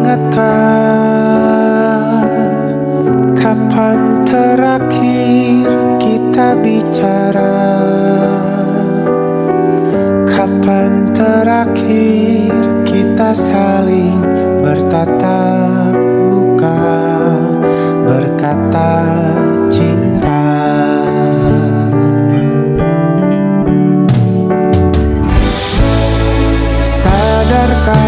ingatkah kapan terakhir kita bicara? Kapan terakhir kita saling bertatap muka, berkata cinta? Sadarkah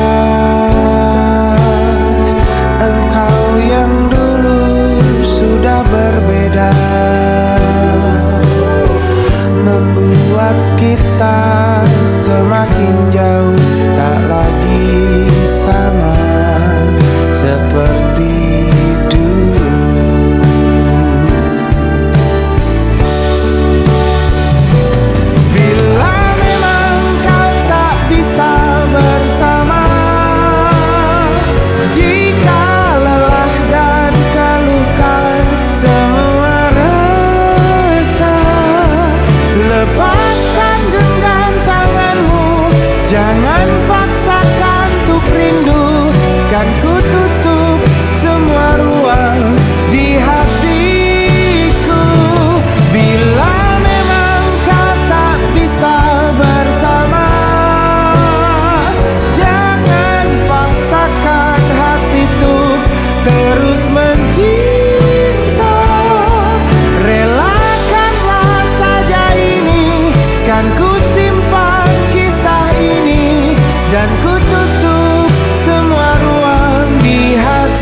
engkau yang dulu sudah berbeda, membuat kita semakin jauh, tak lagi sama seperti dulu. Bila memang kau tak bisa bersama, jika lelah dan keluhkan semua rasa, lepaskan genggam tanganmu, jangan paksakan untuk rindu. Kan ku tutup semua ruang di hatiku. Bila memang kau tak bisa bersama, jangan paksakan hati tuh terus mencinta. Relakanlah saja ini, kan ku simpan kisah ini, dan ku tutup semua ruang di hatiku.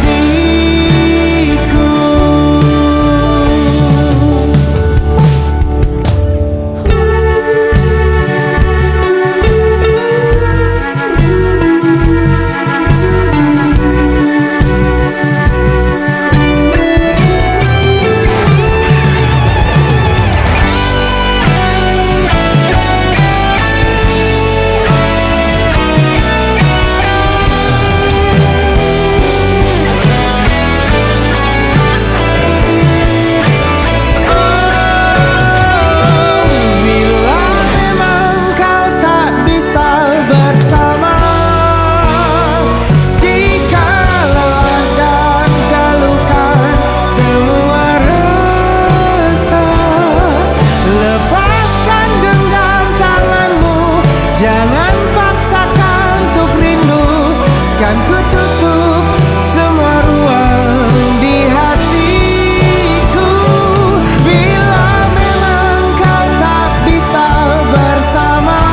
Bila memang kau tak bisa bersama, jika lelah dan keluhkan semua rasa, lepaskan genggam tanganmu, jangan paksakan untuk rindu. Kan ku tutup semua ruang di hatiku. Bila memang kau tak bisa bersama,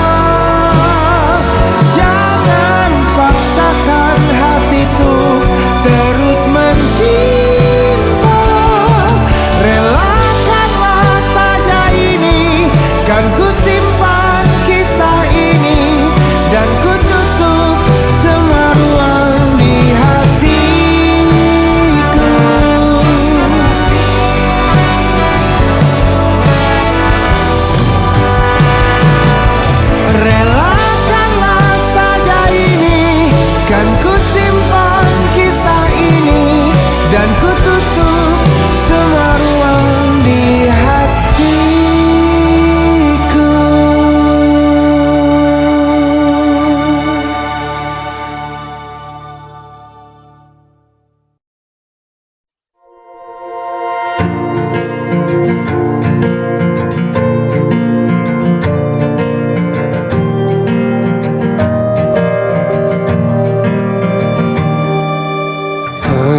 jangan paksakan hati tuh terus mencinta. Relakanlah saja ini, kan ku simpan kisah ini, dan ku tutup semua ruang di hatiku. Relakanlah saja ini, kan ku simpan kisah ini, dan ku tutup semua ruang di hatiku.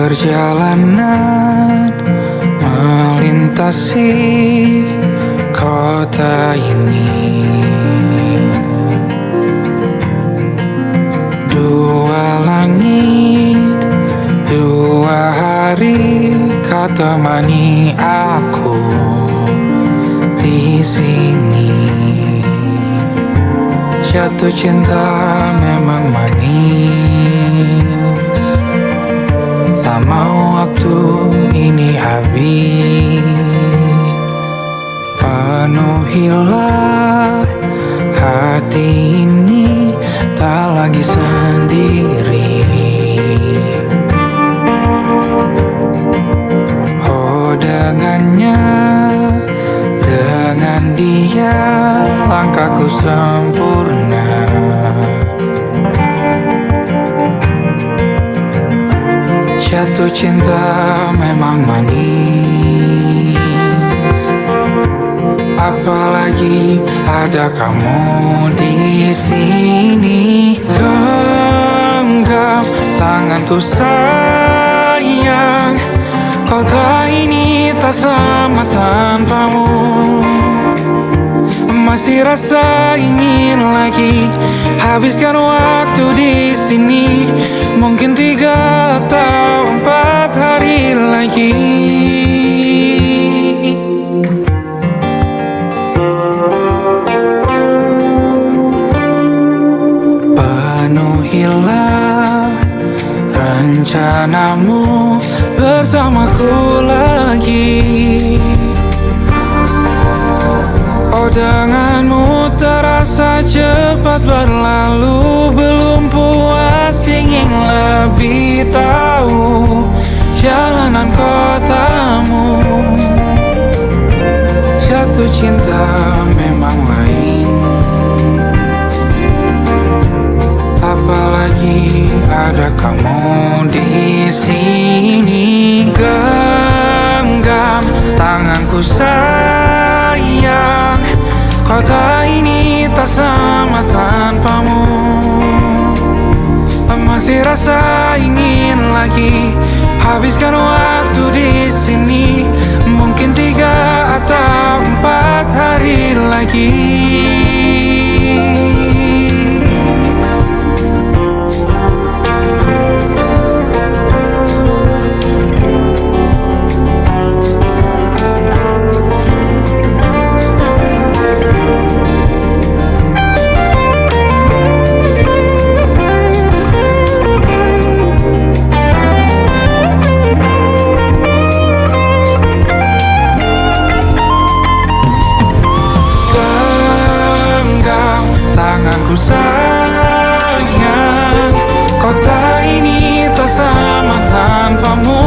Perjalanan melintasi kota ini, dua langit, dua hari kau temani aku di sini. Jatuh cinta memang manis, tak mau waktu ini habis. Penuhilah hati ini, tak lagi sendiri. Oh, dengannya, dengan dia langkahku sempurna. Jatuh cinta memang manis, apalagi ada kamu di sini. Genggam tanganku sayang, kota ini tak sama tanpamu. Masih rasa ingin lagi habiskan waktu di sini. Mungkin 3 atau 4 hari lagi. Penuhilah rencanamu bersamaku lagi. Oh, denganmu terasa cepat berlalu. Belum puas ingin lebih tahu jalanan kotamu. Jatuh cinta memang lain, apalagi ada kamu di sini. Genggam tanganku sayang, kota ini tak sama tanpamu. Masih rasa ingin lagi habiskan waktu di sini. Mungkin 3 atau 4 hari lagi. Tanganku sayang, kota ini tak sama tanpamu.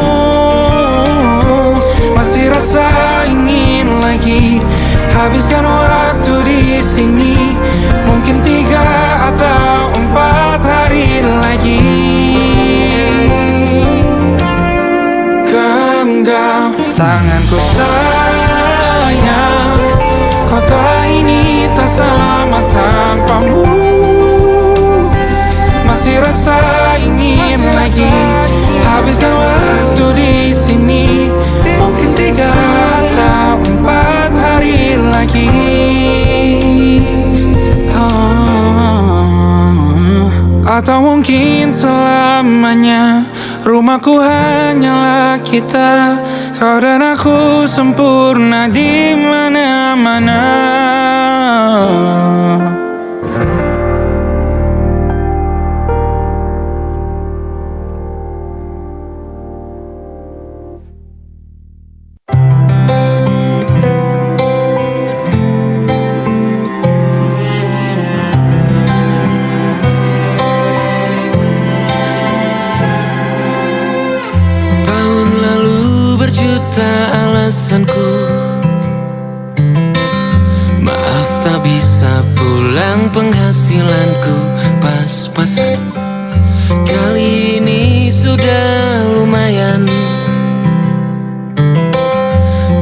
Masih rasa ingin lagi habiskan waktu di sini. Mungkin 3 atau 4 hari lagi. Genggam tanganku sayang, kota ini tak sama tanpamu. Masih rasa ingin lagi habiskan waktu di sini. Mungkin 3 atau 4 hari lagi. Atau mungkin selamanya. Rumahku hanyalah kita, kau dan aku sempurna di mana-mana. Alasanku maaf tak bisa pulang, penghasilanku pas-pasan. Kali ini sudah lumayan,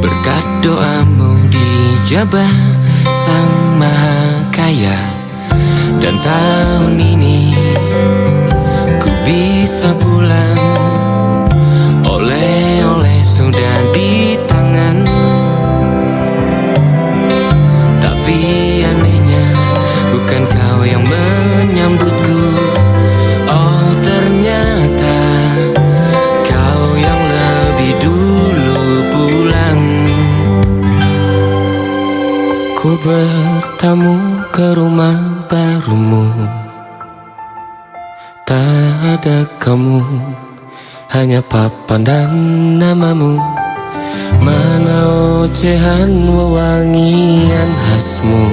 berkat doamu dijabah Sang Maha Kaya. Dan tahun ini ku bisa pulang, oleh-oleh sudah di tangan. Tapi anehnya bukan kau yang menyambutku. Oh, ternyata kau yang lebih dulu pulang. Ku bertamu ke rumah barumu, tak ada kamu, hanya papan dan namamu. Mana ocehan wewangian khasmu.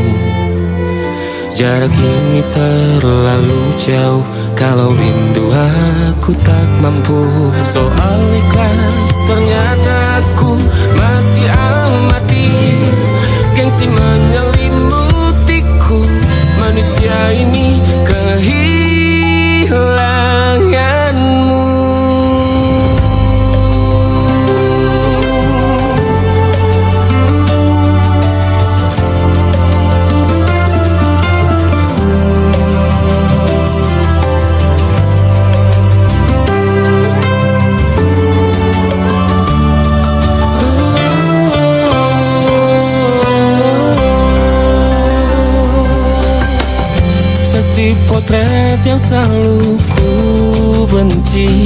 Jarak ini terlalu jauh, kalau rindu aku tak mampu. Soal ikhlas ternyata aku masih amati. Gengsi menyelimutiku, manusia ini kehilanganmu. yang selalu ku benci.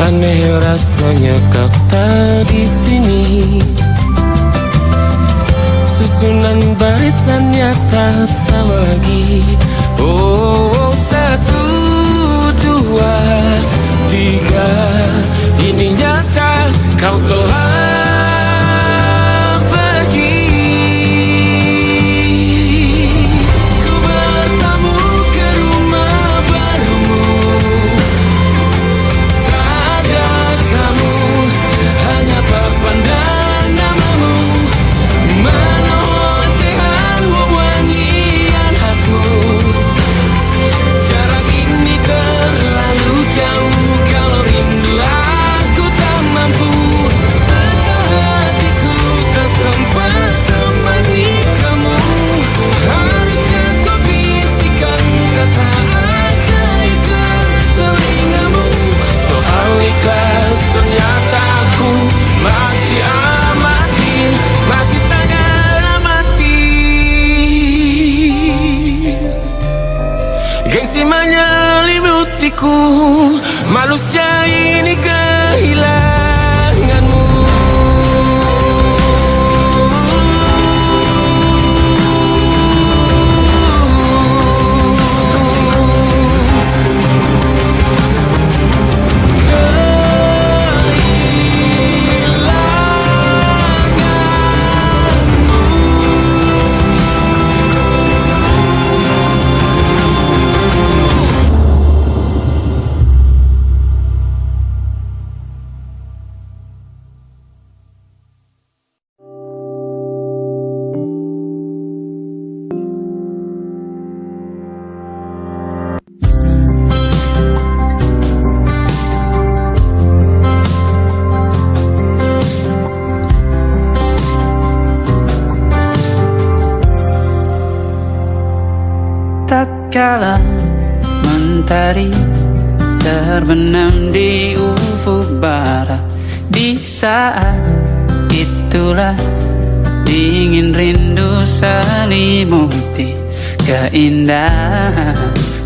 Aneh rasanya kau tak di sini. Susunan barisannya tak sama lagi. Oh, 1, 2, 3. Ini nyata kau telah pergi. Ku bertamu ke rumah barumu. Tak ada kamu, hanya papan dan namamu. Mana ocehan wewangian khasmu. Jarak ini terlalu jauh, kalau rindu aku tak mampu. Hatiku tak sempat temani kamu. Harusnya kau bisikan kata ajaib ke telingamu. Soal ikhlas ternyata aku masih amati, masih sangat amati. Gengsi menyelimutiku, manusia ini kehilanganmu. Tatkala mentari terbenam di ufuk barat, di saat itulah dingin rindu selimuti keindahan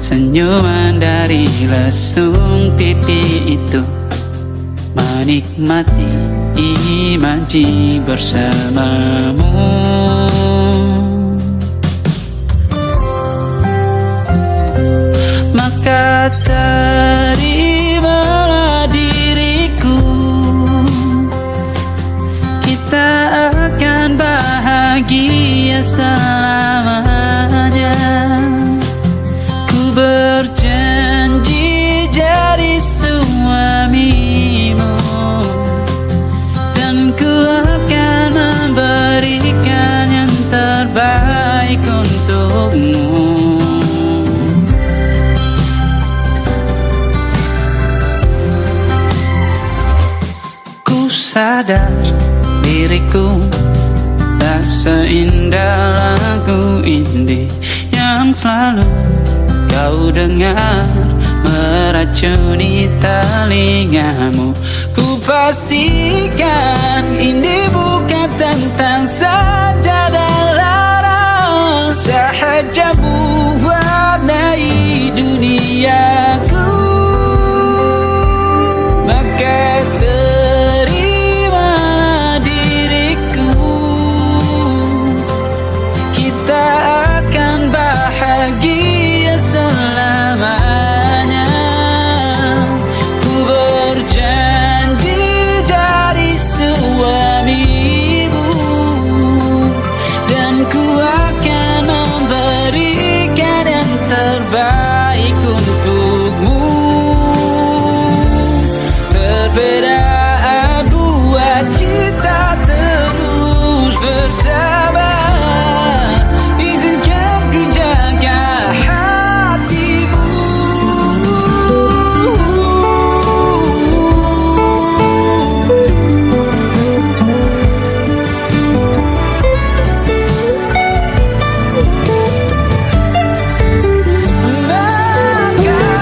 senyuman dari lesung pipi itu. Menikmati imaji bersamamu. Maka terimalah diriku, kita akan bahagia selamanya. Ku berjanji jadi suamimu, dan ku akan memberikan yang terbaik untukmu. Sadar diriku tak seindah lagu indie yang selalu kau dengar meracuni telingamu. Ku pastikan indie bukan tentang sajadah larang, sahaja mewarnai duniaku. Maka bahagia selamanya. Ku berjanji jadi suamimu, dan ku akan memberikan yang terbaik untukmu. Perbedaan buat kita terus bersama. Maka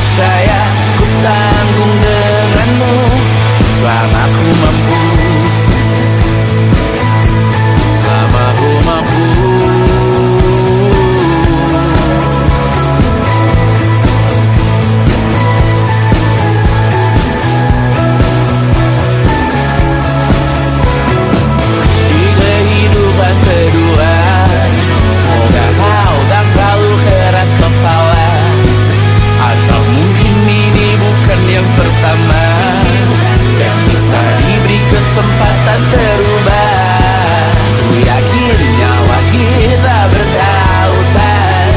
niscaya ku tanggung denganmu selama ku mampu. Selama ku mampu. Di kehidupan kedua, semoga kau tak terlalu keras kepala. Atau mungkin ini bukan yang pertama yang kita diberi kesempatan berubah. Ku yakin nyawa kita bertautan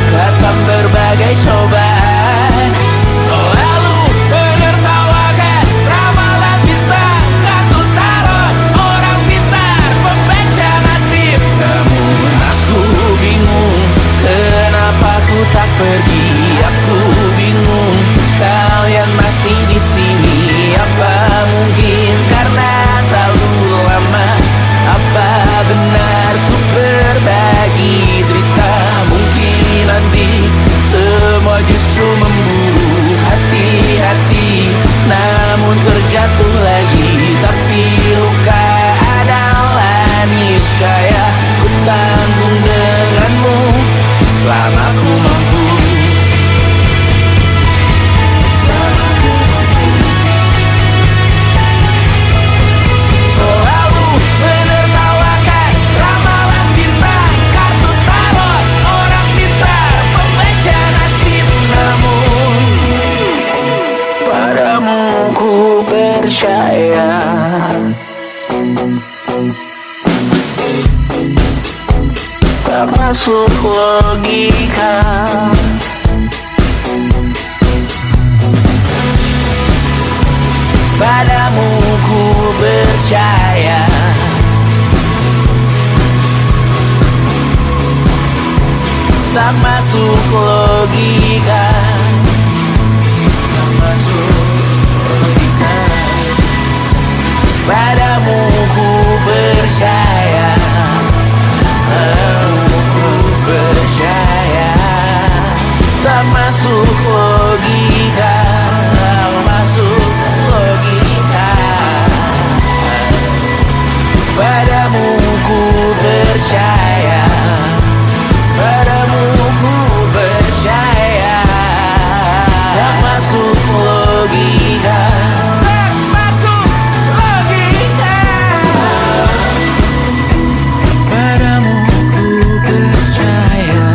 ketam berbagai cobaan. Selalu menertawakan ramalan kita, tak ku taruh orang pintar membaca nasib. Namun aku bingung, kenapa ku tak pergi? Aku bingung, kalian masih di sini. Apa mungkin karena terlalu lama? Apa benar ku berbagi derita? Mungkin nanti semua justru memburu hati-hati, namun terjatuh lagi. Tapi luka adalah niscaya ku tanggung denganmu selama ku mampu. Selalu menertawakan ramalan bintang, kartu tarot orang pintar membaca nasib. Namun padamu ku percaya. Tak masuk logika. Padamu ku percaya. Tak masuk logika. Tak masuk logika. Padamu ku percaya. Padamu ku percaya. Tak masuk logika. Tak masuk logika. Padamu ku percaya. Padamu ku percaya. Tak masuk logika. Tak masuk logika. Padamu ku percaya.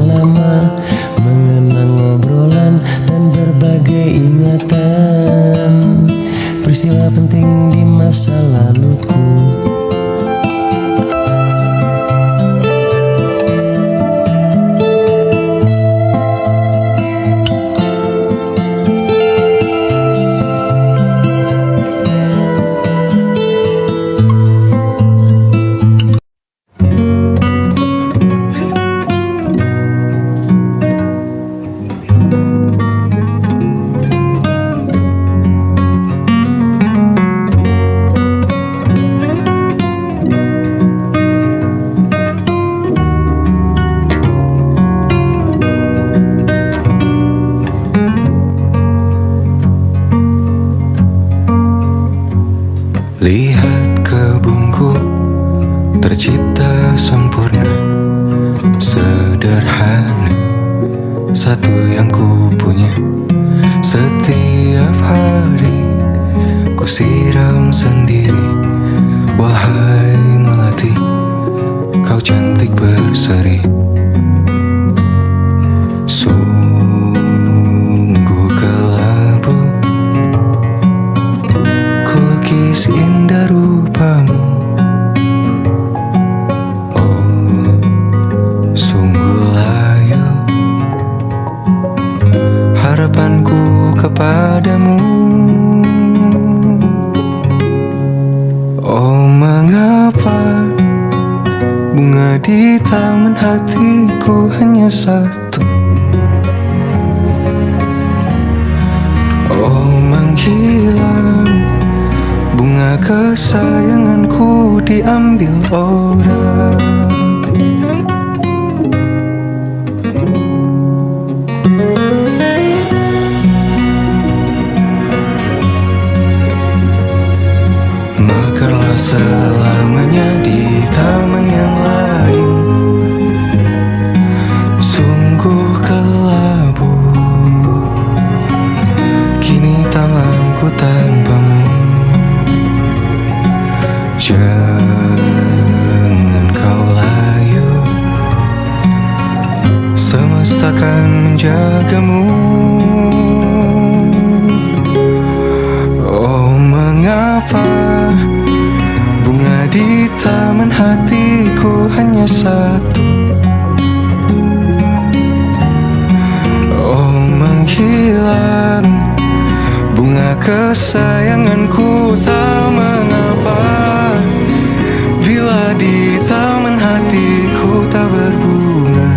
lama, mengenang obrolan dan berbagai ingatan, peristiwa penting di masa laluku. Lihat kebunku tercipta sempurna, sederhana, satu yang ku punya. Setiap hari ku siram sendiri. Wahai melati, kau cantik berseri. Sungguh kelabu ku lukis indah rupamu. Oh, sungguh layu harapanku kepadamu. Oh, mengapa bunga di taman hatiku hanya satu? Oh, menghilang bunga kesayanganku diambil orang. Mekarlah selamanya di taman yang lain. Sungguh kelabu kini tamanku tanpamu. Jangan kau layu, semesta akan menjagamu. Oh, mengapa bunga di taman hatiku hanya satu? Oh, menghilang bunga kesayanganku, tak mengapa bila di taman hatiku tak berbunga.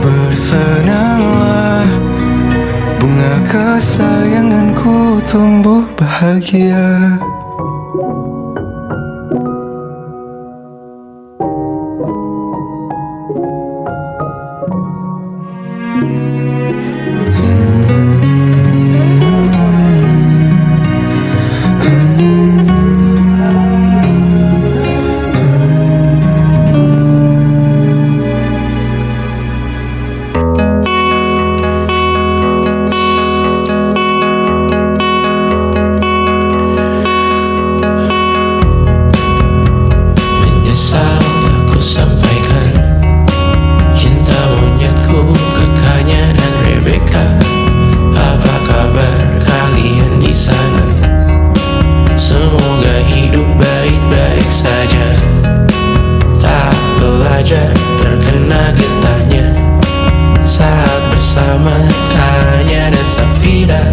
Bersenanglah bunga kesayanganku tumbuh bahagia. Menyesal aku sampaikan cinta monyetku ke Kanya dan Rebecca. Apa kabar kalian di sana? Semoga hidup baik-baik saja. Tak belajar terkena getahnya saat bersama Kanya dan Safira.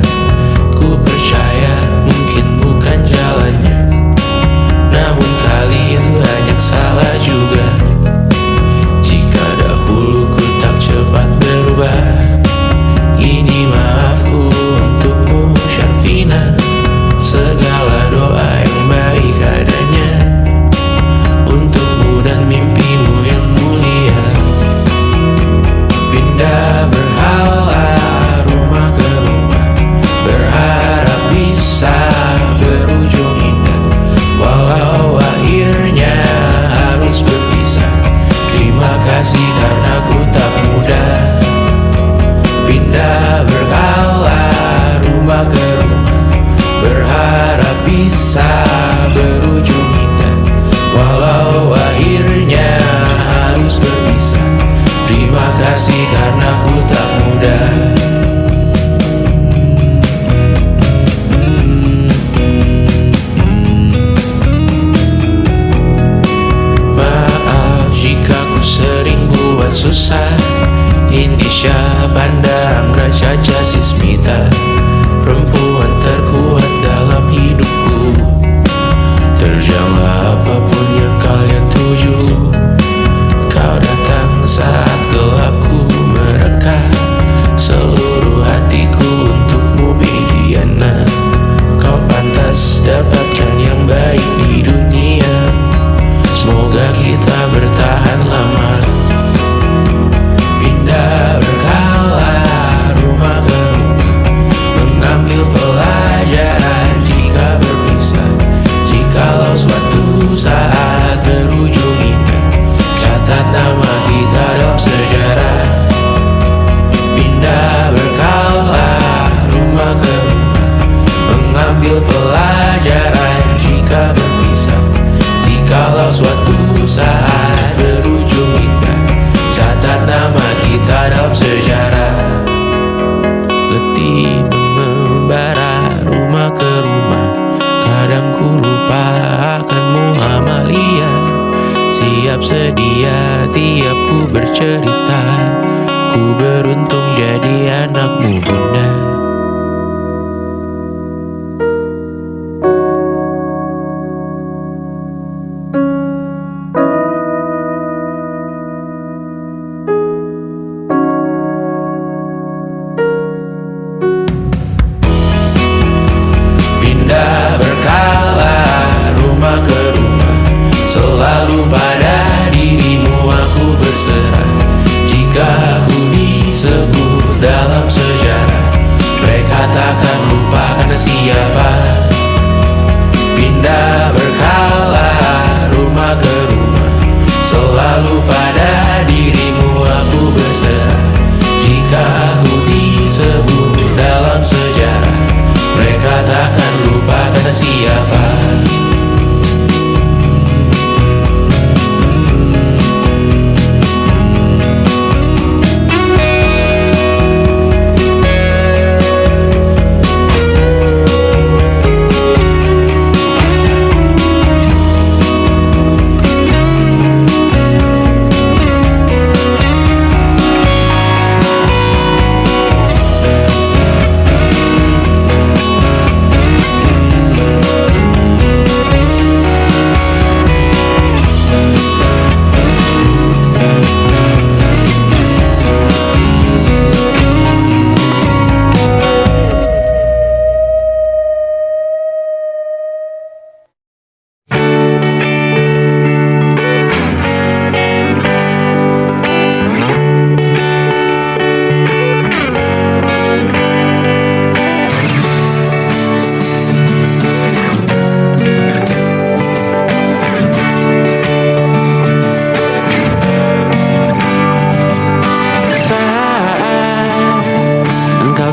Ku percaya mungkin bukan jalannya, namun kalian banyak salah juga. Jika dahulu ku tak cepat berubah, ini maafku untukmu Syarfina. Segala doa yang baik adanya untukmu dan mimpimu yang mulia. Pindah berhala rumah ke rumah, berharap bisa berujung indah. Walau akhirnya harus berpisah, terima kasih karena ku tak mudah. Pindah berhala rumah ke rumah, berharap bisa berujung indah. Walau akhirnya susah. Indonesia pandang Raja Jasismita, perempuan terkuat dalam hidupku. Terjanglah apapun yang kalian tuju. Kau datang saat gelapku mereka, seluruh hatiku untukmu Bidiana. Kau pantas dapatkan yang baik di dunia. Semoga kita bertahan lama. Pindah berkala rumah ke rumah, mengambil pelajaran jika berpisah. Jikalau suatu saat berujung indah, catat nama kita dalam sejarah. Pindah berkala rumah ke rumah, mengambil pelajaran jika berpisah. Jikalau suatu saat berujung indah, catat nama kita dalam sejarah. Letih mengembara rumah ke rumah, kadang ku lupa akanmu Amalia. Siap sedia tiap ku bercerita, ku beruntung jadi anakmu bunda. Pindah berkala rumah ke rumah, selalu pada dirimu aku berserah. Jika aku disebut dalam sejarah, mereka takkan lupa karena siapa. Pindah berkala rumah ke rumah, selalu pada dirimu aku berserah. Jika aku disebut dalam sejarah, mereka takkan lupa karena siapa.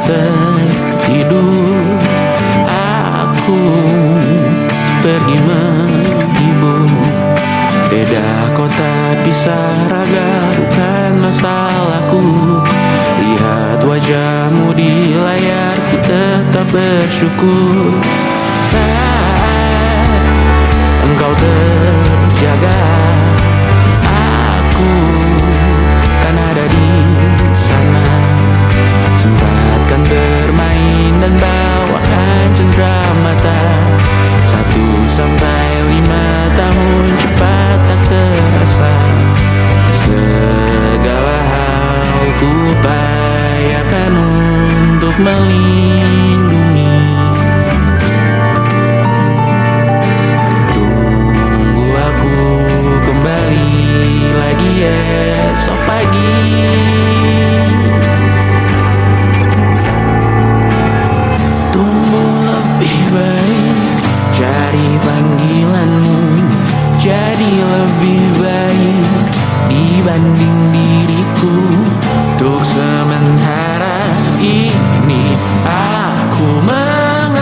Tertidur, aku pergi menghibur. Beda kota pisah raga bukan masalahku. Lihat wajahmu di layar, ku tetap bersyukur. Saat engkau terjaga, aku kan ada di sana. Sempatkan bermain dan bawakan cenderamata. 1-5 tahun cepat tak terasa. Segala hal ku upayakan untuk melindungi. Tunggu aku kembali lagi esok pagi. Cari panggilanmu jadi lebih baik dibanding diriku. Untuk sementara ini aku mengembara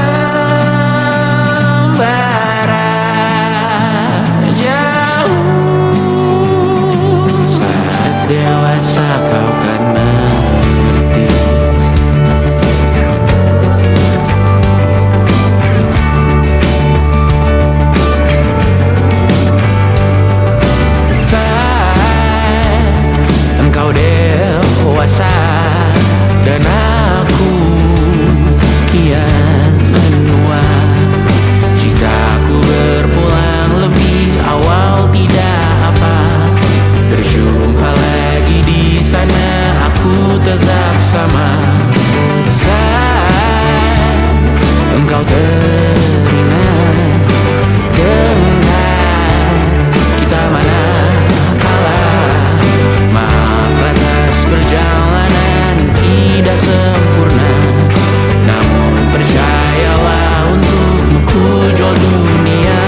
jauh. Saat dewasa kau kan mengerti. apalagi di sana aku tetap sama. Saat engkau teringat tengah kita mana kalah. Maaf atas perjalanan yang tidak sempurna, namun percayalah untukmu ku jual dunia.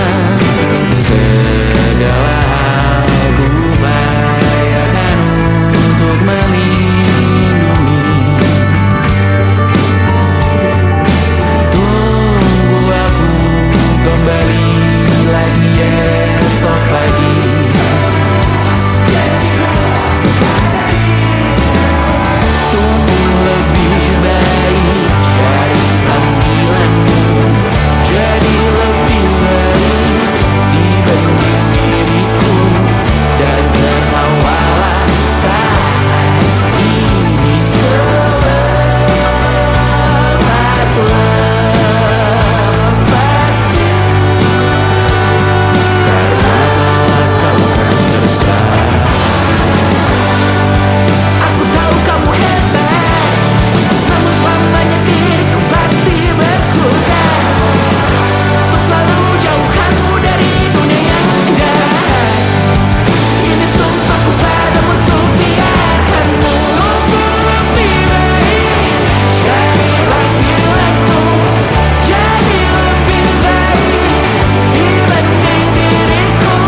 Segala hal ku upayakan untuk melindungi. Tunggu aku kembali lagi esok pagi. Tunggu lebih baik dari panggilanmu, jadi lebih baik dibanding diriku. Dan tertawalah saat ini selepas-lepasnya, karena kau akan tersadar. Aku tahu kamu hebat, namun selamanya diriku pasti berkutat untuk selalu jauhkanmu dari dunia yang jahat. Ini sumpahku padamu untuk biarkanmu lebih baik dari panggilanmu, jadi lebih baik dibanding diriku.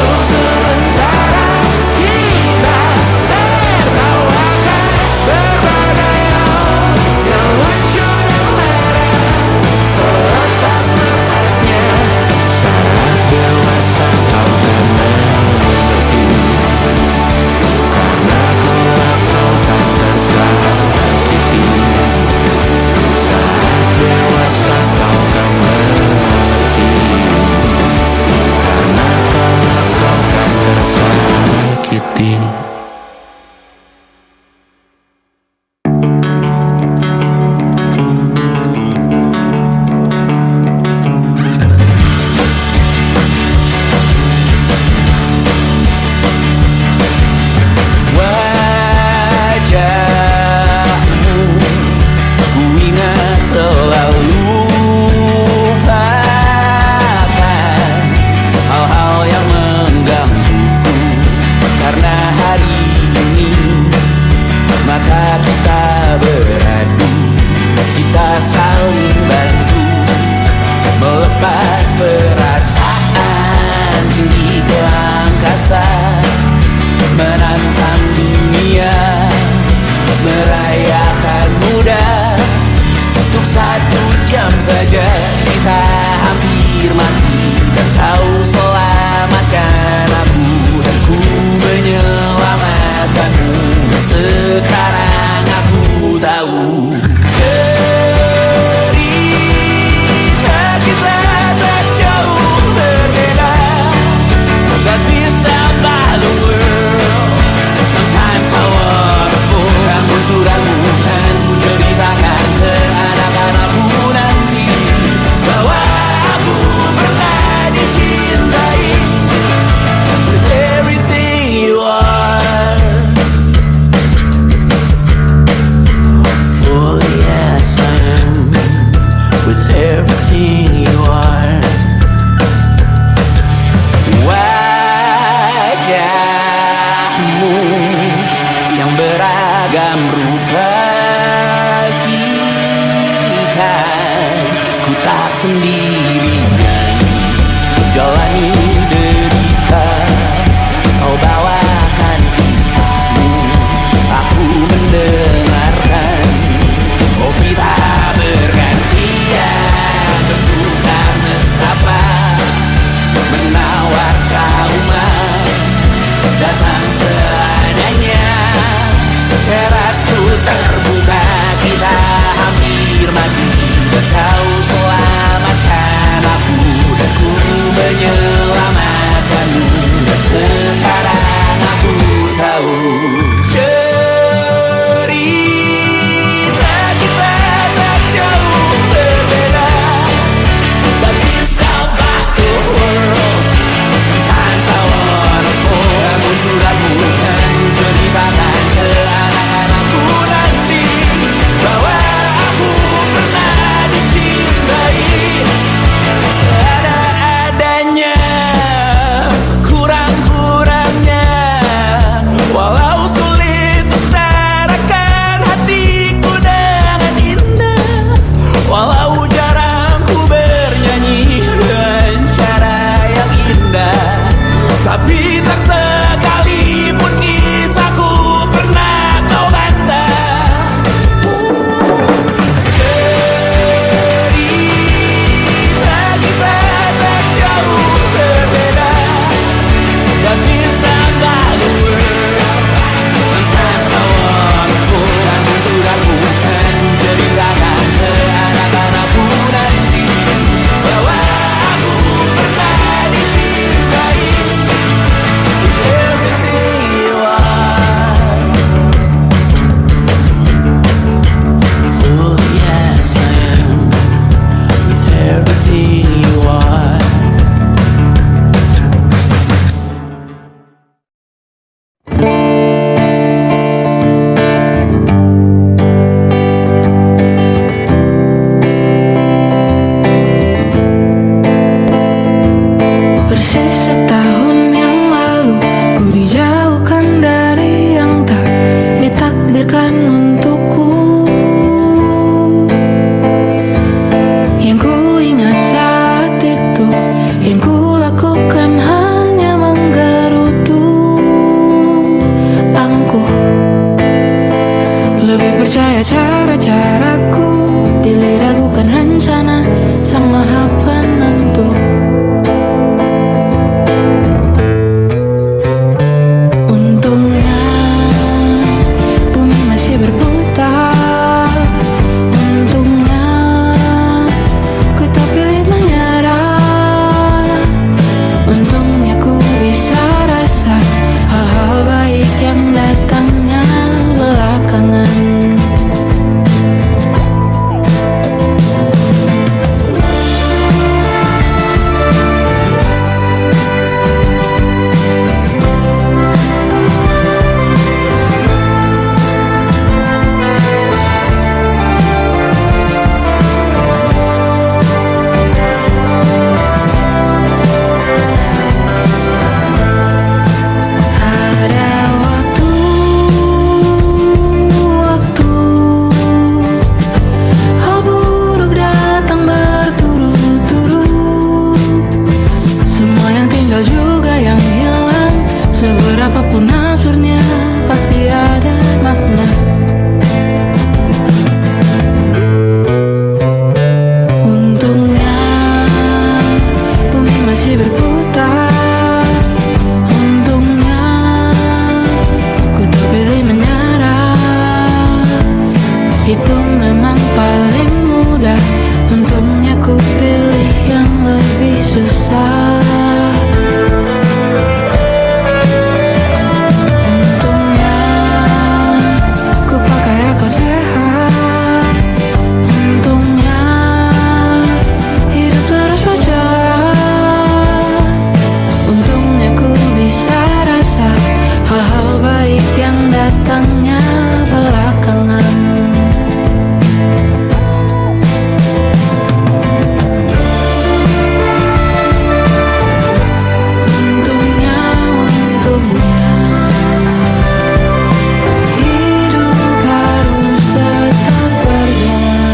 Untuk sementara kita tertawakan berbagai hal yang lucu dan lerah. Selepas-lepasnya saat dewasa kau akan mengerti, karena kelak kau akan tersakiti. Saat dewasa kau akan mengerti, karena kelak kau akan tersakiti. Wajahmu ku ingat selalu, lupakan hal-hal yang menggangguku. Karena hari ini mata kita beradu, kita saling bantu melepas perasaan tinggi ke angkasa, menantang dunia, merayakan muda. Untuk 1 jam saja kita hampir mati, dan kau selamatkan aku, dan ku menyelamatkanmu. Dan sekarang aku tahu cerita kita tak jauh berbeda. But between the world, sometimes I wanna fall. Kamu suratmu kan ku ceritakan ke anak-anakku nanti, bahwa aku pernah dicintai with everything you are. Fully as I am, with everything you are. Wajahmu yang beragam rupa pastikan ku tak sendirian jalani derita. Kau bawakan kisahmu, aku mendengarkan. Oh, kita bergantian bertukar nestapa, menawar trauma, datang seadanya. Terasku terbuka, kita hampir mati, dan kau selamatkan aku, dan ku menyelamatkanmu. Dan sekarang aku tahu cerita kita tak jauh berbeda. But kita back the world, sometimes I wanna fall. Namun suratmu kan percaya cara-caraku, pilih ragukan rencana Sang Maha Penentu. Untungnya bumi masih berputar, untungnya ku tak pilih menyerah, untungnya ku bisa rasa hal-hal baik yang datangnya belakangan. Berapapun absurdnya pasti ada makna. Untungnya bumi masih berputar, untungnya ku tak pilih menyerah. Itu memang paling mudah, untungnya ku pilih yang lebih susah. Datangnya belakangan. Untungnya, untungnya hidup harus tetap berjalan.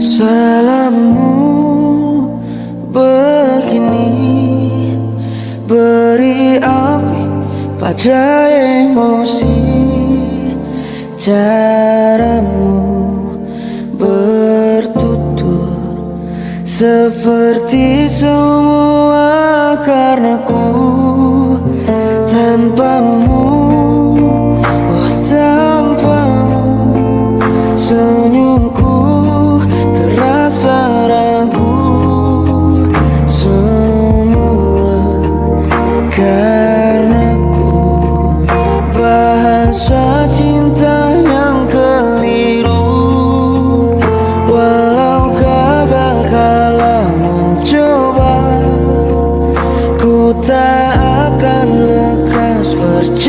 Salammu begini, beri api pada emosi. Caramu bertutur seperti semua karenaku. Tanpamu, oh tanpamu, senyumku terasa ragu. Semua karenaku, bahasa cinta yang keliru. Walau gagal kala mencoba, ku tak akan lekas percaya.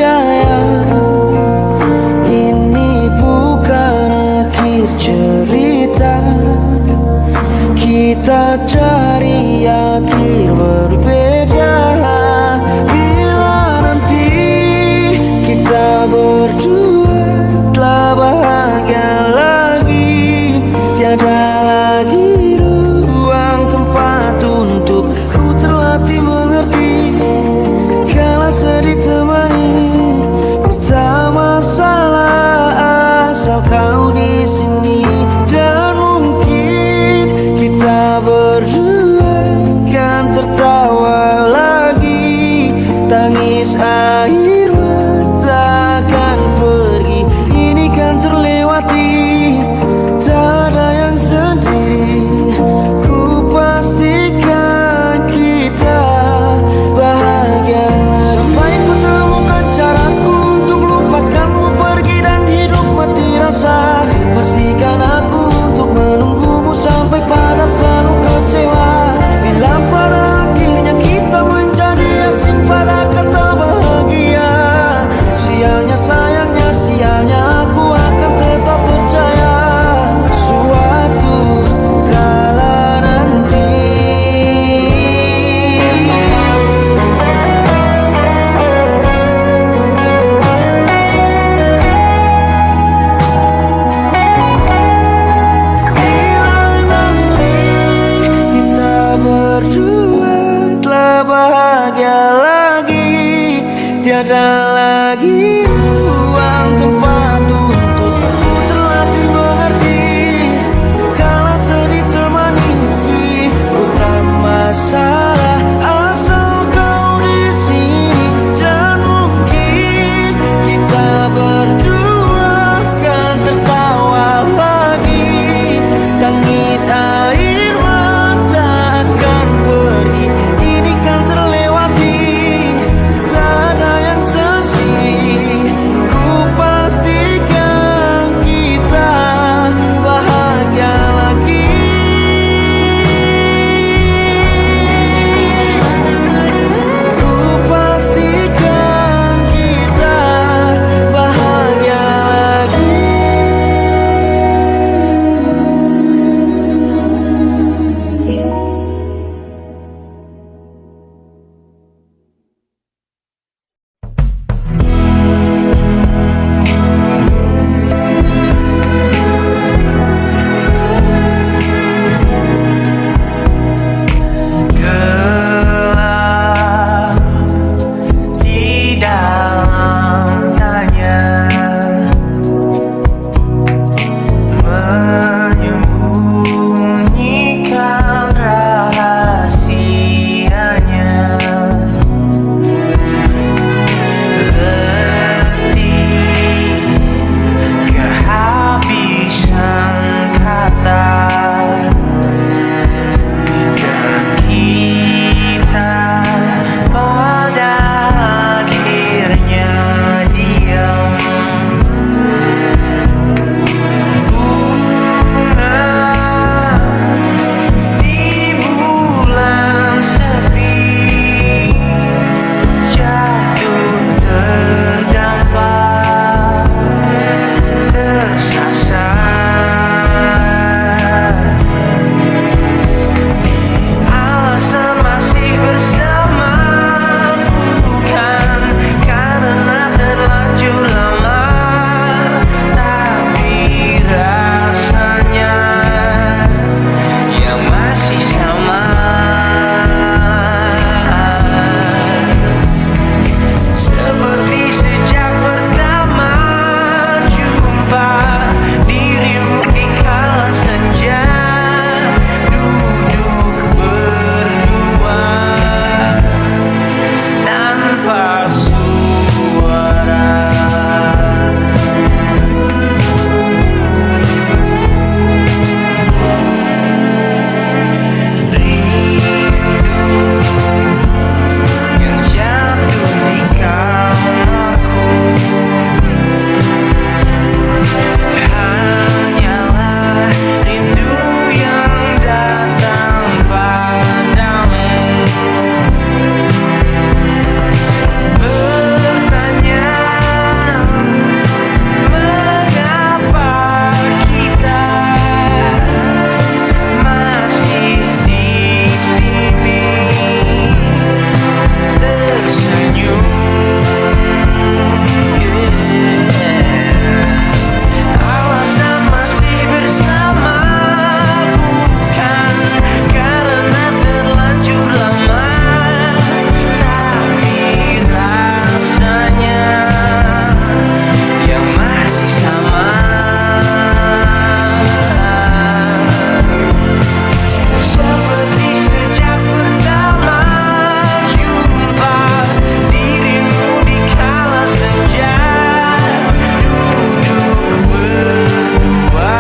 tiada lagi ruang tempat untukku terlatih mengerti. Kala sedih temani, ku tak masalah asal kau di sini. Dan mungkin kita berdua kan tertawa lagi. Tangis air mata akan pergi, ini kan terlewati. Tak ada yang sedih, ku pastikan kita bahagia lagi. Ku pastikan kita bahagia lagi. Gelap di dalam tanya, menyembunyikan rahasianya. Letih, kehabisan kata, dan kita pada akhirnya diam. Bunga di bulan sepi jatuh terdampak, tersasar. Alasan masih bersama bukan karena terlanjur lama, tapi rasanya yang masih sama. Seperti sejak pertama jumpa dirimu di kala senja, duduk berdua tanpa suara. Rindu yang jatuh di kamarku hanyalah rindu yang datang padamu. Bertanya mengapa kita masih di sini, tersenyum. Alasan masih bersama bukan karena terlanjur lama, tapi rasanya yang masih sama. Seperti sejak pertama jumpa dirimu di kala senja, duduk berdua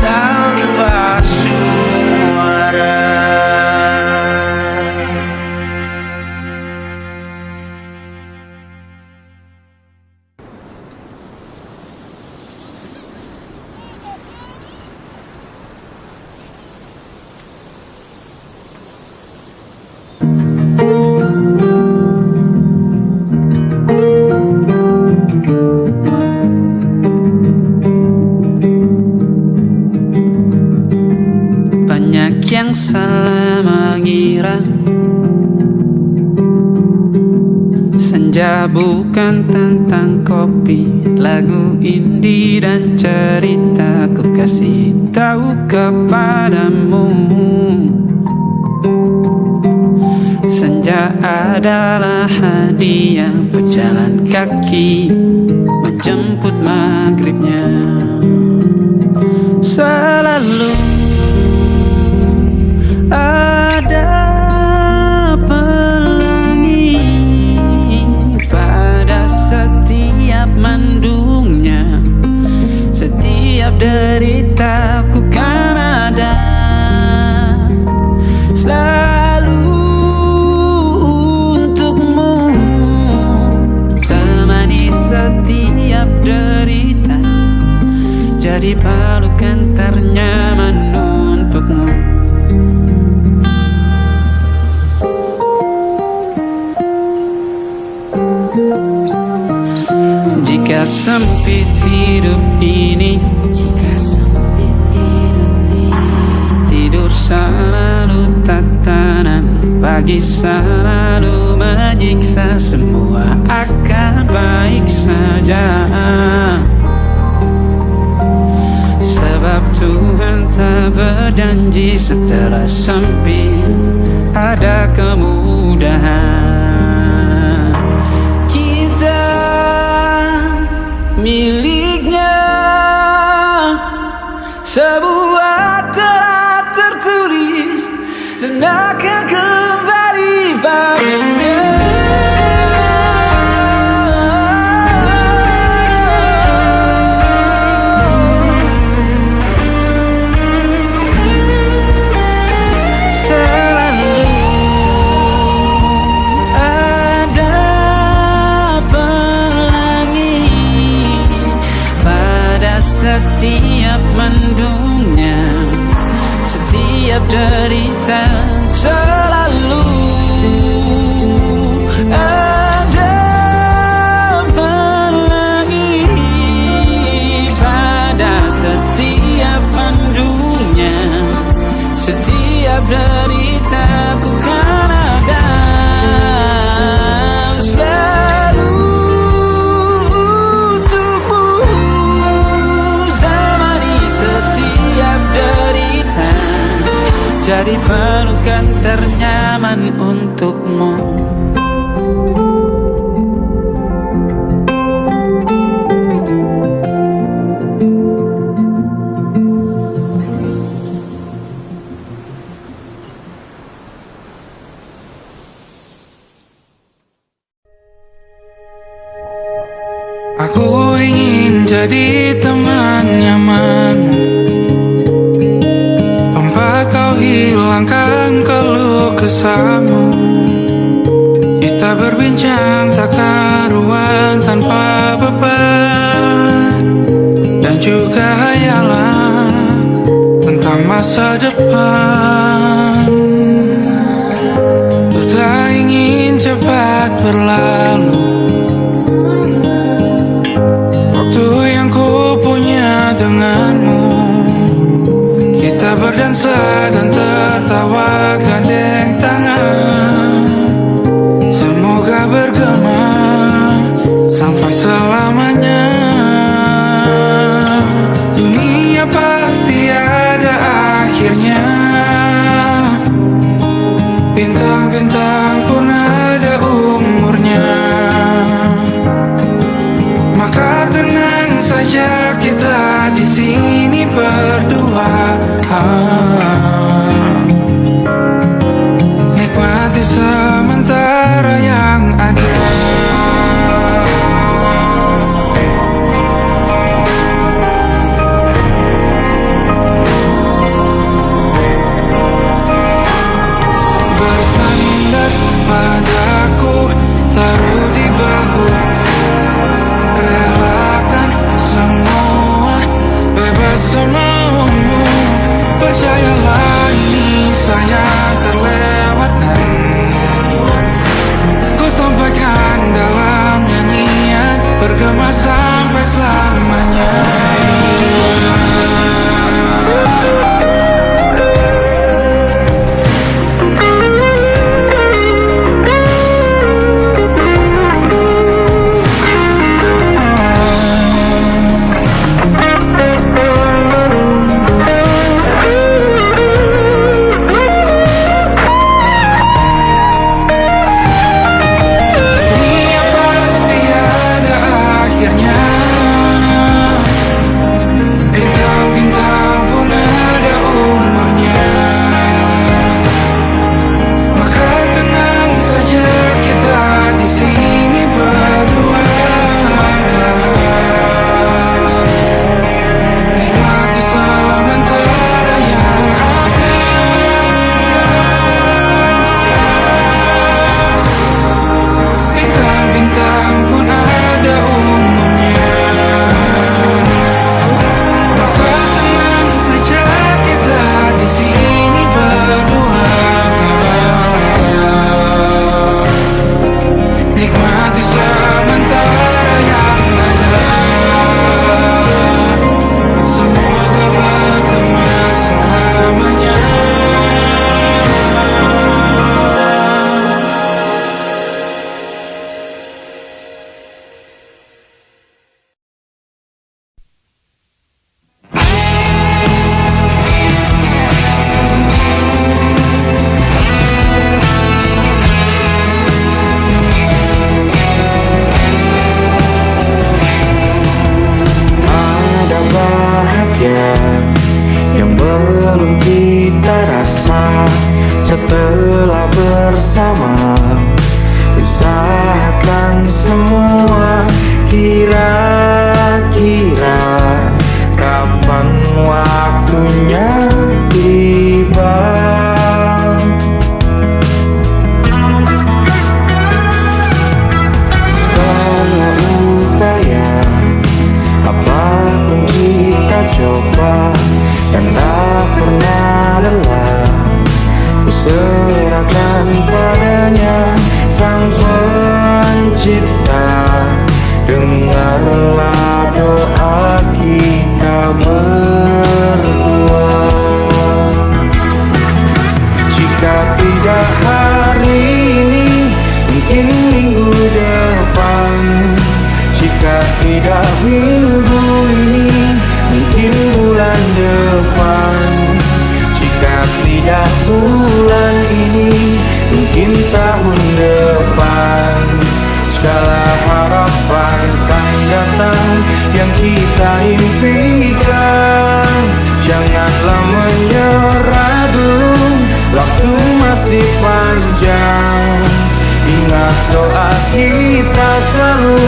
tanpa suara. Banyak yang salah mengira senja bukan tentang kopi, lagu indie dan cerita. Ku kasih tahu kepadamu, senja adalah hadiah pejalan kaki menjemput maghribnya. Selalu ada pelangi pada setiap mendungnya. Setiap deritaku kan ada selalu untukmu, temani setiap derita, jadi pelukan ternyaman untukmu. Jika sempit hidup ini, tidur selalu tatanan, pagi selalu menyiksa, semua akan baik saja. Sebab Tuhan tak berjanji setelah sempit ada kemudahan. Kita miliknya sebuah telah tertulis dan akan kembali padanya. Setiap mendungnya, setiap derita, selalu ada pelangi pada setiap mendungnya. Setiap derita ku kan ada selalu untukmu, jadi pelukan ternyaman untukmu. Aku ingin jadi teman nyamanmu, tempat kau hilangkan keluh kesahmu. Kita berbincang tak karuan tanpa beban, dan juga hayalan tentang masa depan. Ku tak ingin cepat berlalu waktu yang ku punya denganmu. Kita berdansa dan tertawa gandeng tangan, semoga bergema sampai selamanya. Dunia pasti ada akhirnya, bintang-bintang pun ada umurnya. Maka tenang saja kita di sini berdua. Setelah bersama usahakan semua. Kira-kira kapan waktunya tiba? Segala upaya apapun kita coba, yang tak pernah lelah ku serahkan padanya. Sang Pencipta, dengarlah doa kita berdua. Jika tidak hari ini, mungkin minggu depan. Jika tidak minggu ini, mungkin bulan depan. Jika tidak bulan ini, mungkin tahun depan. Segala harapan kan datang yang kita impikan. Janganlah menyerah dulu, waktu masih panjang. Ingat doa kita selalu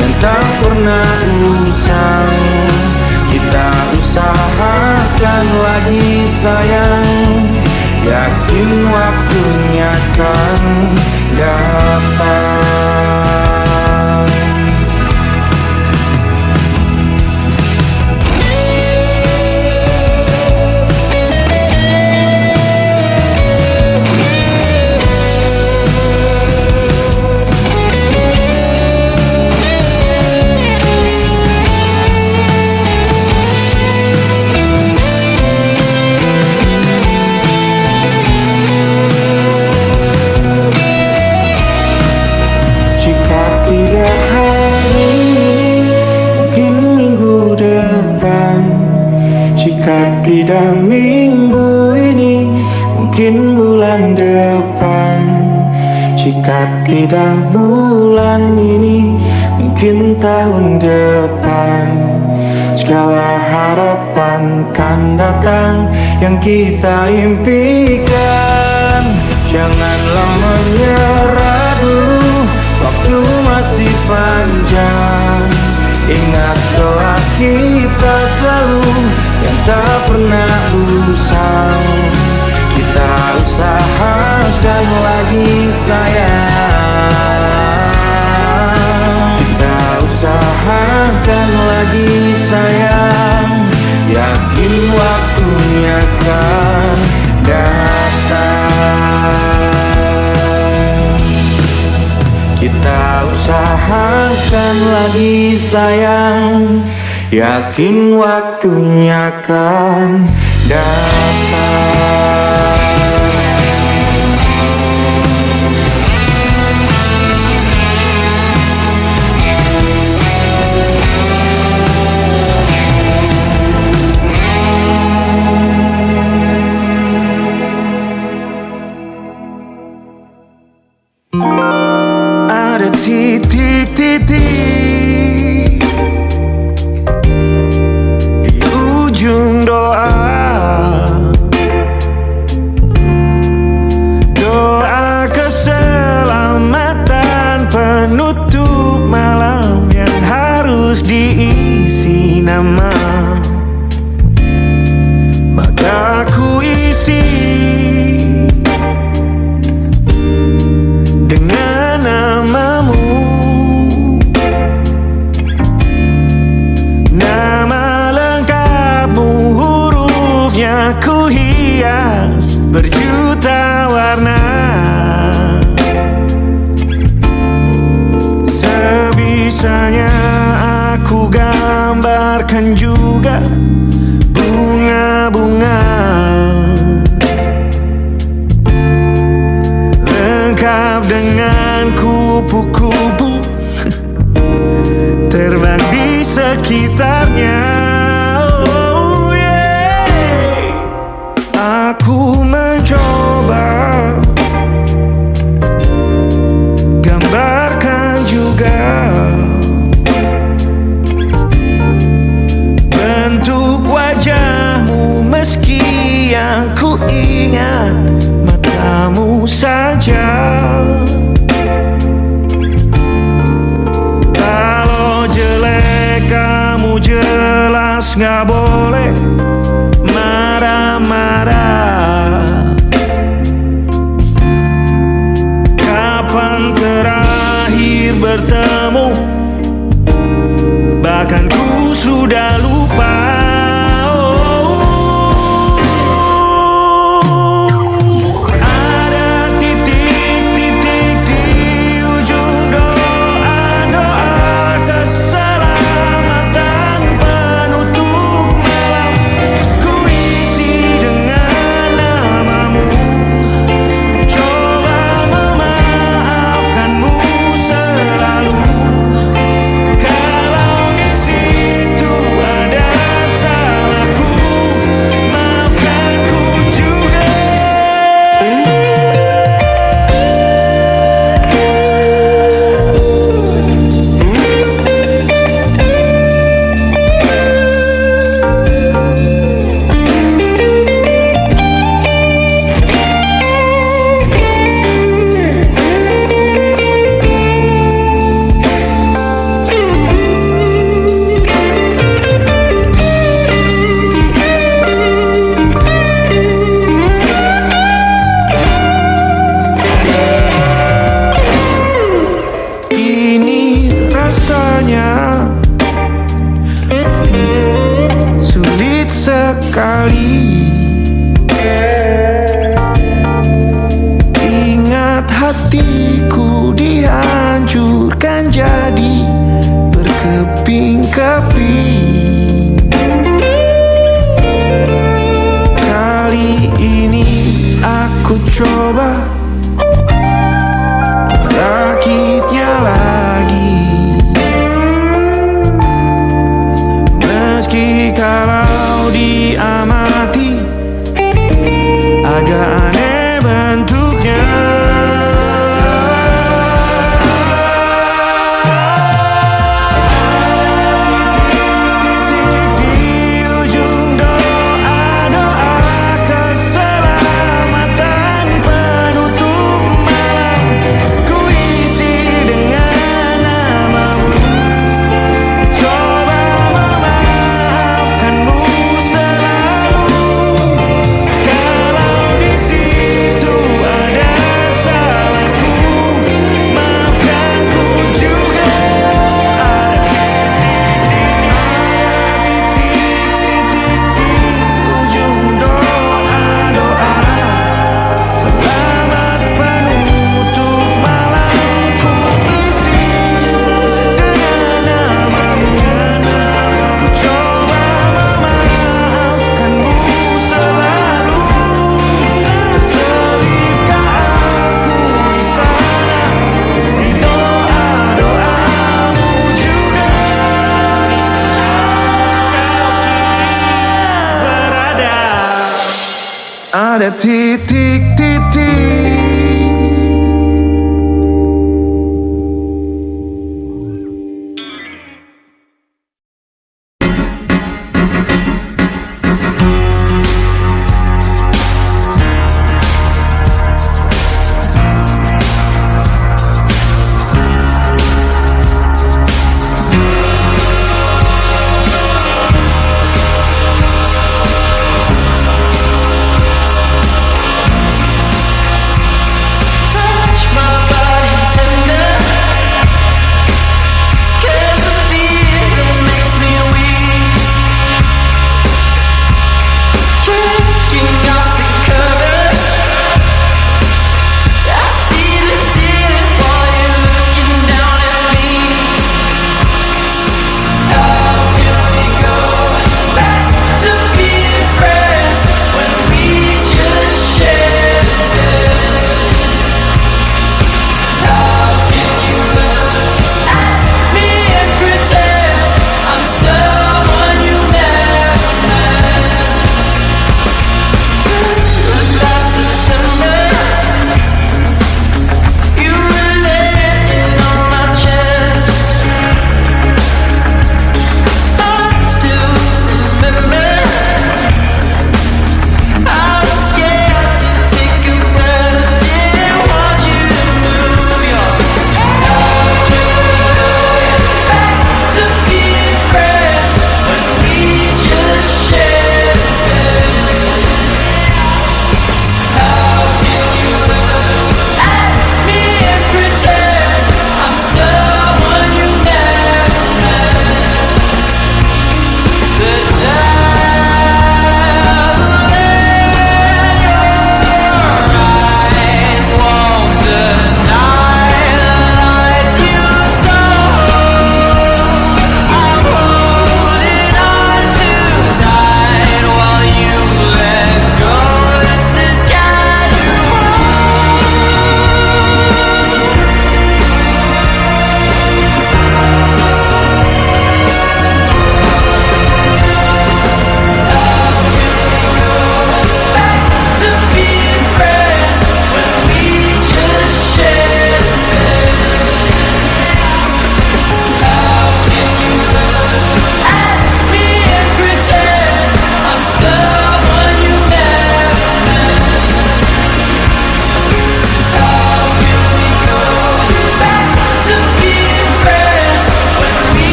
yang tak pernah usang. Kita usahakan lagi sayang, yakin waktunya kan datang. Tidak minggu ini, mungkin bulan depan. Jika tidak bulan ini, mungkin tahun depan. Segala harapan kan datang yang kita impikan. Janganlah menyerah dulu, waktu masih panjang. Ingat doa kita selalu yang tak pernah usang. Kita usahakan lagi sayang. Kita usahakan lagi sayang, yakin waktunya kan datang. Kita usahakan lagi sayang, yakin waktunya kan datang. Ada titik-titik di ujung doa, doa keselamatan penutup malam yang harus diisi nama. Maka ku isi dengan namamu, nama lengkapmu, hurufnya ku hias berjuta warna. Sebisanya aku gambarkan juga bunga-bunga, lengkap dengan kupu-kupu terbang di sekitarnya. Oh yeah. Aku mencoba gambarkan juga bentuk wajahmu, meski yang ku ingat mata bertemu, bahkan ku sudah lupa. Ada titik-titik di ujung doa-doa keselamatan penutup malam. Ku isi dengan namamu, coba memaafkanmu selalu. Kalau di situ ada salahku, maafkan ku juga. Ini rasanya sulit sekali. Ingat hatiku dihancurkan jadi berkeping-keping. Kali ini aku coba merakitnya lagi, meski kalau diamati agak aneh bentuknya. Di ujung doa-doa keselamatan penutup malam, ku isi dengan namamu, coba memaafkanmu selalu. Kalau di situ ada salahku, maafkan ku juga. Ada titik-titik di ujung doa-doa selamat penutup malam, ku isi dengan namamu, ku coba memaafkanmu selalu. Terselipkah aku di sana, di doa-doamu juga. Berada, ada titik-titik.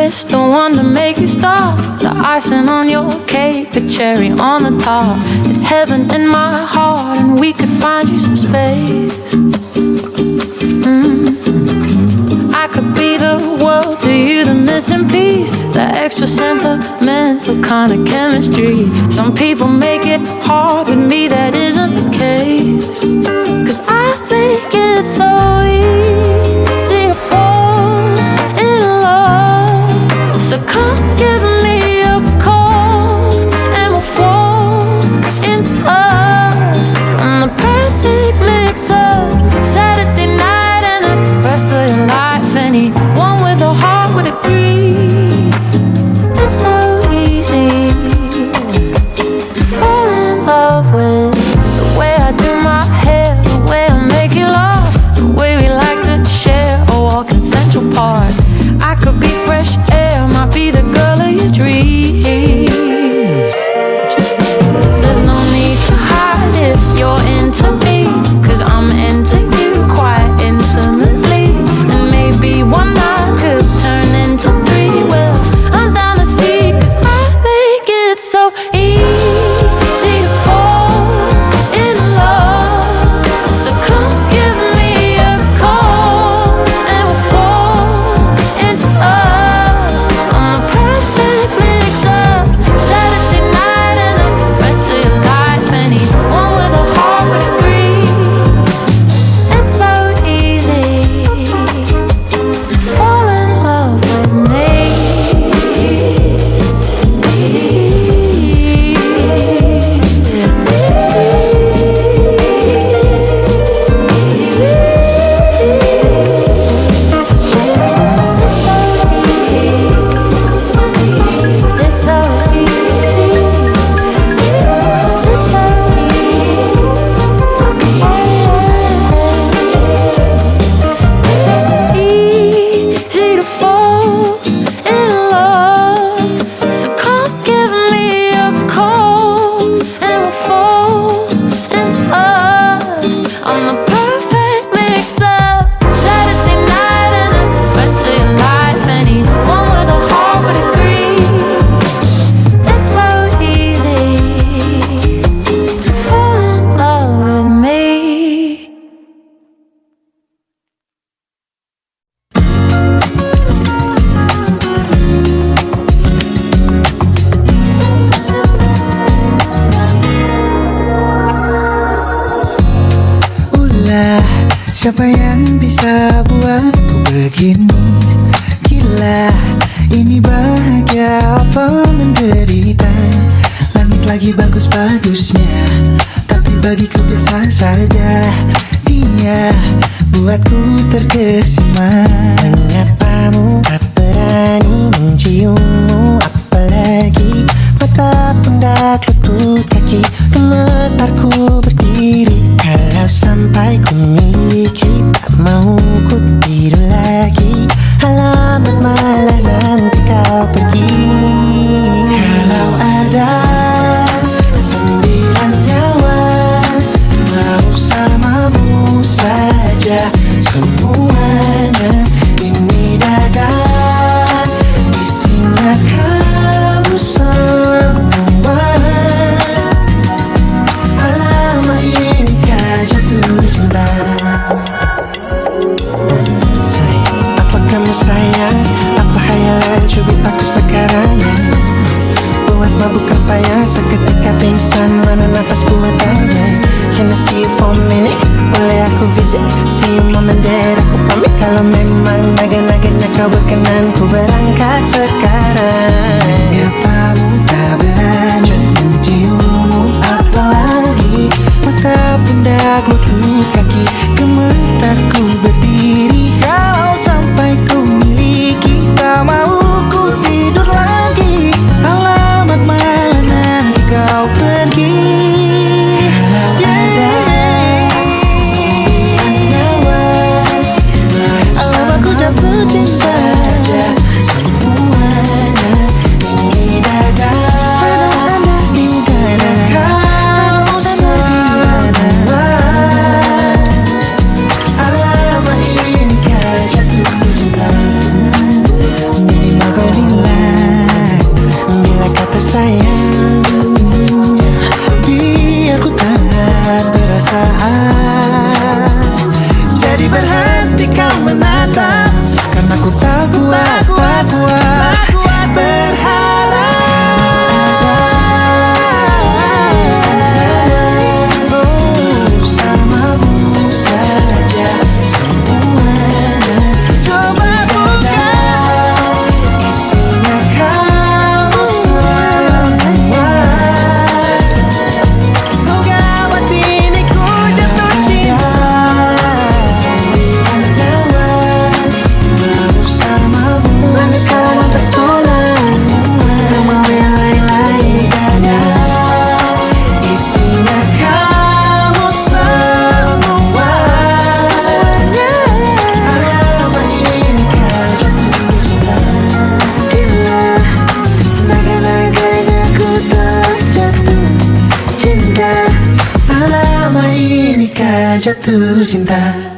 twist, the one to make you stop. The icing on your cake, the cherry on the top. It's heaven in my heart, and we could find you some space. I could be the world to you, the missing piece, the extra sentimental kind of chemistry. Some people make it hard, with me that isn't the case. 'Cause I make it so easy to fall in love. So come give me a call, and we'll fall into us. I'm the perfect mix of Saturday night and the rest of your life. Anyone with a heart would agree. It's so easy to fall in love with the way I do my hair, the way I make you laugh, the way we like to share a walk in Central Park. I could be fresh air, might be the girl of your dreams. There's no need to hide if you're into me, 'cause I'm into you quite intimately. And maybe one night could turn into three. Well, I'm down to see, 'cause I make it so easy to fall in love. So come give me a call, and we'll fall into us. I'm the perfect mix of Saturday night and the rest of your life. Anyone with a heart would agree. It's so easy to fall in love with me. It's so easy. It's so easy to fall in love. So come give me a call, and we'll fall into us. I'm the perfect mix of Saturday night and the rest of your life. Anyone with a heart would agree. It's so easy to fall in love with me. Ulah, siapa yang bisa buatku begini? Gila, ini bahagia apa menderita? Langit lagi bagus-bagusnya, tapi bagiku biasa saja. Dia buatku terkesima. Mengapamu tak berani menciummu, apalagi mata pundak lutut kaki. Gemetarku berdiri kalau sampai ku miliki. Tak mau ku tidur lagi, alamat malah nanti kau pergi. Kalau ada 9 nyawa, mau samamu saja semuanya. Ini dada, isinya kamu semua. Alamak ini kah jatuh cinta. Apa kamu sayang? Apa hayalan cubit aku sekarang? Buat mabuk apa yang seketika pingsan, mana nafas buatannya? Can I see you for a minute? Boleh aku visit? See you mom and dad, aku pamit. Kalau memang naga-naganya kau berkenan, ku berangkat sekarang. Mengapa tak berani menciummu, apalagi mata pundak lutut kaki. Gemetarku berdiri kalau sampai ku miliki. Tak mau ku tidur lagi, alamat malah nanti kau pergi. Kalau ada 9 nyawa, alamat ku jatuh cinta saja semuanya. Ini dada, isinya kau semua. Alamat tak kuat berharap. Bersamamu saja semuanya. Coba buka, isinya kamu semua. Oh gawat ini ku jatuh cinta. Sembilan kawan bersamamu, bersama pesona. Mau yang lain-lain ada, isinya kamu semua. Alamat ini kau jatuh cinta. Bila naga-naganya ku tak jatuh cinta. Alamat ini kau jatuh cinta.